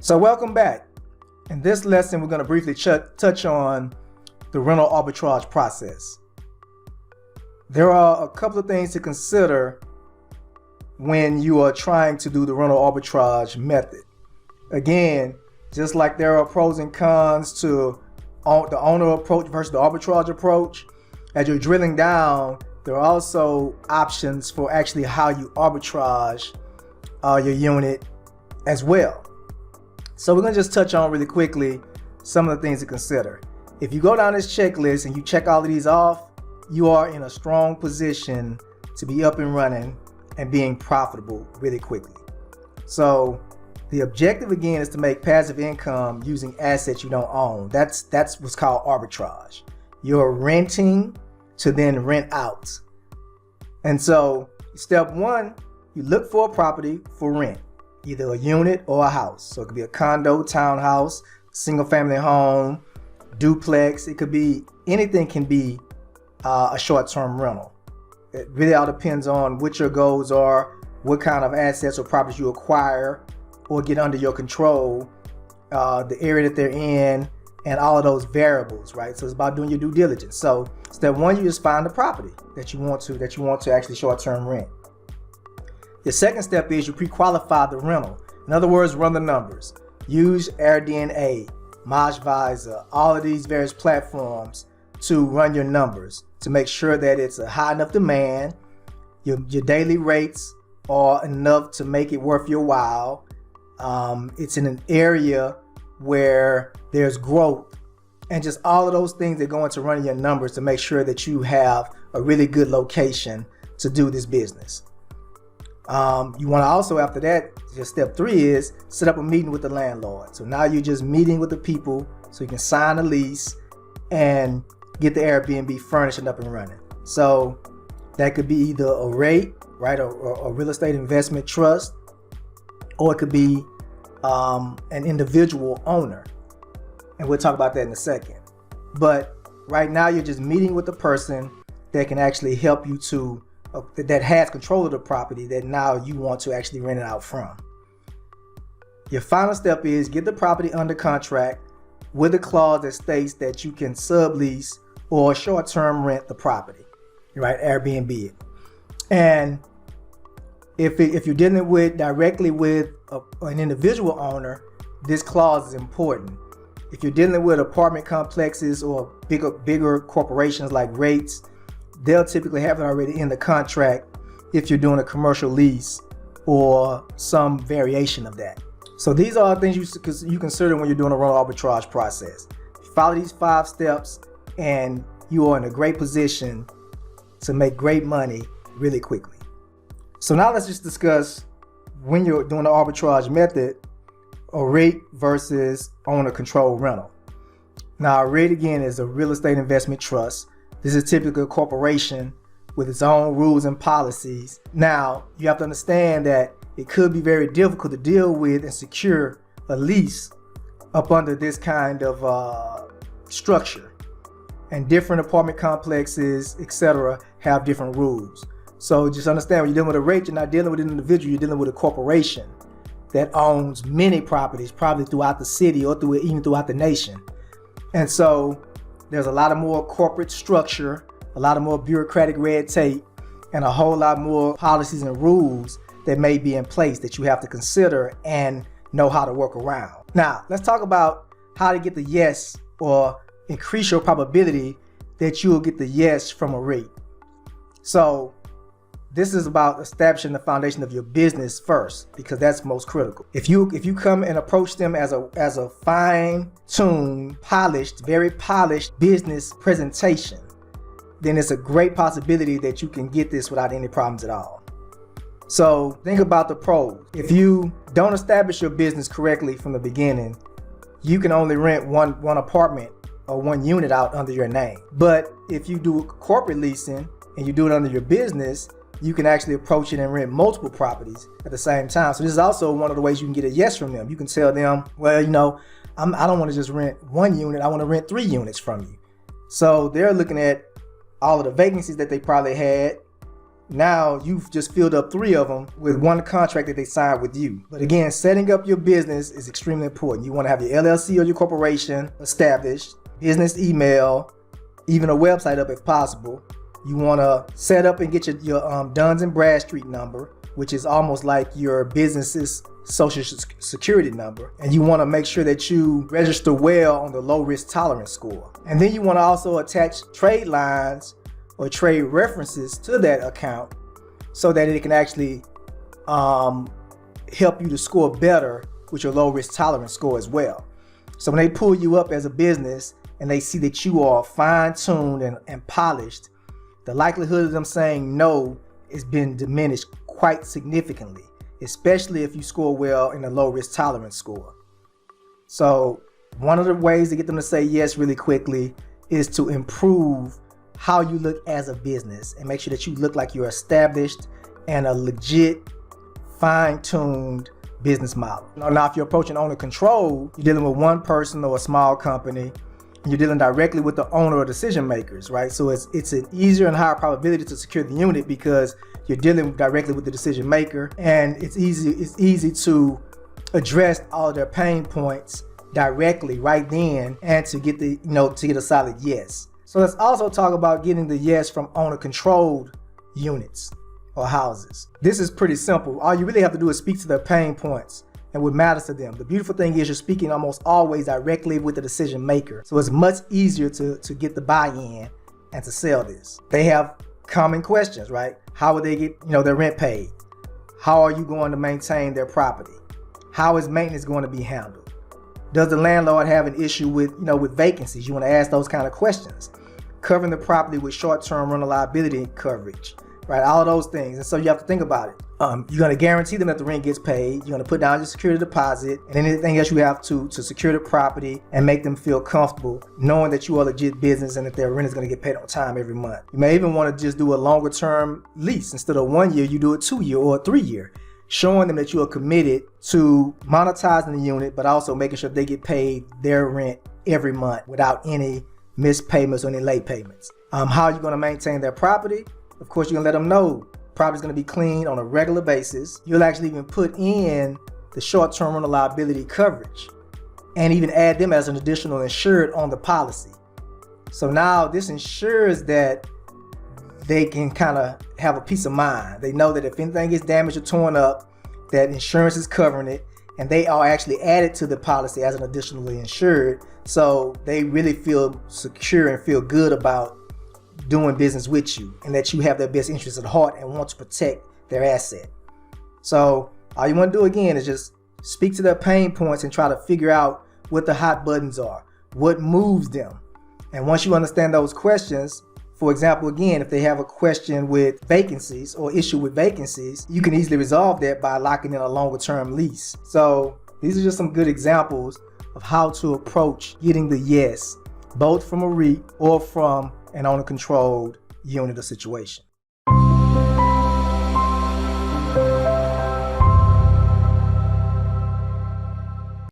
So welcome back. In this lesson, we're going to briefly touch on the rental arbitrage process. There are a couple of things to consider when you are trying to do the rental arbitrage method. Again, just like there are pros and cons to the owner approach versus the arbitrage approach, as you're drilling down, there are also options for actually how you arbitrage your unit as well. So we're going to just touch on really quickly some of the things to consider. If you go down this checklist and you check all of these off, you are in a strong position to be up and running and being profitable really quickly. So the objective again is to make passive income using assets you don't own. That's what's called arbitrage. You're renting to then rent out. And so step one, you look for a property for rent, either a unit or a house. So it could be a condo, townhouse, single family home, duplex. It could be, anything can be a short-term rental. It really all depends on what your goals are, what kind of assets or properties you acquire or get under your control, the area that they're in, and all of those variables, right? So it's about doing your due diligence. So step one, you just find the property that you want to actually short-term rent. The second step is you pre-qualify the rental. In other words, run the numbers. Use AirDNA, ModAdvisor, all of these various platforms to run your numbers to make sure that it's a high enough demand, your daily rates are enough to make it worth your while. It's in an area where there's growth, and just all of those things that go into running your numbers to make sure that you have a really good location to do this business. You want to also, after that, just step three is set up a meeting with the landlord. So now you're just meeting with the people so you can sign a lease and get the Airbnb furnished and up and running. So that could be either a REIT, right, or a real estate investment trust, or it could be an individual owner. And we'll talk about that in a second. But right now you're just meeting with the person that can actually help you to that has control of the property that now you want to actually rent it out from. Your final step is get the property under contract with a clause that states that you can sublease or short-term rent the property, right? Airbnb it. And if you're dealing directly with an individual owner, this clause is important. If you're dealing with apartment complexes or bigger corporations like REITs, they'll typically have it already in the contract if you're doing a commercial lease or some variation of that. So these are things you consider when you're doing a rental arbitrage process. Follow these 5 steps and you are in a great position to make great money really quickly. So now let's just discuss, when you're doing the arbitrage method, a REIT versus owner controlled rental. Now a REIT again is a real estate investment trust. This is typically a corporation with its own rules and policies. Now, you have to understand that it could be very difficult to deal with and secure a lease up under this kind of structure. And different apartment complexes, etc., have different rules. So just understand, when you're dealing with a REIT, you're not dealing with an individual, you're dealing with a corporation that owns many properties, probably throughout the city or even throughout the nation. And so there's a lot of more corporate structure, a lot of more bureaucratic red tape, and a whole lot more policies and rules that may be in place that you have to consider and know how to work around. Now, let's talk about how to get the yes or increase your probability that you will get the yes from a REIT. So this is about establishing the foundation of your business first, because that's most critical. If you come and approach them as a fine-tuned, polished, very polished business presentation, then it's a great possibility that you can get this without any problems at all. So think about the pros. If you don't establish your business correctly from the beginning, you can only rent one apartment or one unit out under your name. But if you do corporate leasing and you do it under your business, you can actually approach it and rent multiple properties at the same time. So this is also one of the ways you can get a yes from them. You can tell them, well, I don't want to just rent one unit. I want to rent 3 units from you. So they're looking at all of the vacancies that they probably had, now you've just filled up 3 of them with one contract that they signed with you. But again, setting up your business is extremely important. You want to have your LLC or your corporation established, business email, even a website up if possible. You want to set up and get your Duns and Bradstreet number, which is almost like your business's social security number. And you want to make sure that you register well on the low risk tolerance score. And then you want to also attach trade lines or trade references to that account so that it can actually help you to score better with your low risk tolerance score as well. So when they pull you up as a business and they see that you are fine-tuned and polished, the likelihood of them saying no has been diminished quite significantly, especially if you score well in a low risk tolerance score. So one of the ways to get them to say yes really quickly is to improve how you look as a business and make sure that you look like you're established and a legit, fine-tuned business model. Now, if you're approaching owner control, you're dealing with one person or a small company, and you're dealing directly with the owner or decision makers, right? So it's an easier and higher probability to secure the unit because you're dealing directly with the decision maker, and it's easy to address all of their pain points directly right then and to get a solid yes. So let's also talk about getting the yes from owner-controlled units or houses. This is pretty simple. All you really have to do is speak to their pain points and what matters to them. The beautiful thing is you're speaking almost always directly with the decision maker. So it's much easier to get the buy-in and to sell this. They have common questions, right? How will they get their rent paid? How are you going to maintain their property? How is maintenance going to be handled? Does the landlord have an issue with vacancies? You want to ask those kind of questions. Covering the property with short-term rental liability coverage, right? All of those things. And so you have to think about it. You're going to guarantee them that the rent gets paid. You're going to put down your security deposit and anything else you have to secure the property and make them feel comfortable knowing that you are a legit business and that their rent is going to get paid on time every month. You may even want to just do a longer term lease. Instead of 1 year, you do a 2-year or a 3-year, showing them that you are committed to monetizing the unit, but also making sure they get paid their rent every month without any missed payments or any late payments. How are you going to maintain their property? Of course, you're going to let them know property's going to be cleaned on a regular basis. You'll actually even put in the short-term rental liability coverage and even add them as an additional insured on the policy. So now this ensures that they can kind of have a peace of mind. They know that if anything gets damaged or torn up, that insurance is covering it, and they are actually added to the policy as an additionally insured. So they really feel secure and feel good about doing business with you and that you have their best interests at heart and want to protect their asset. So all you want to do again is just speak to their pain points and try to figure out what the hot buttons are, what moves them. And once you understand those questions, for example, again, if they have a question with vacancies or issue with vacancies, you can easily resolve that by locking in a longer term lease. So these are just some good examples of how to approach getting the yes, both from a REIT or from an owner-controlled unit or situation.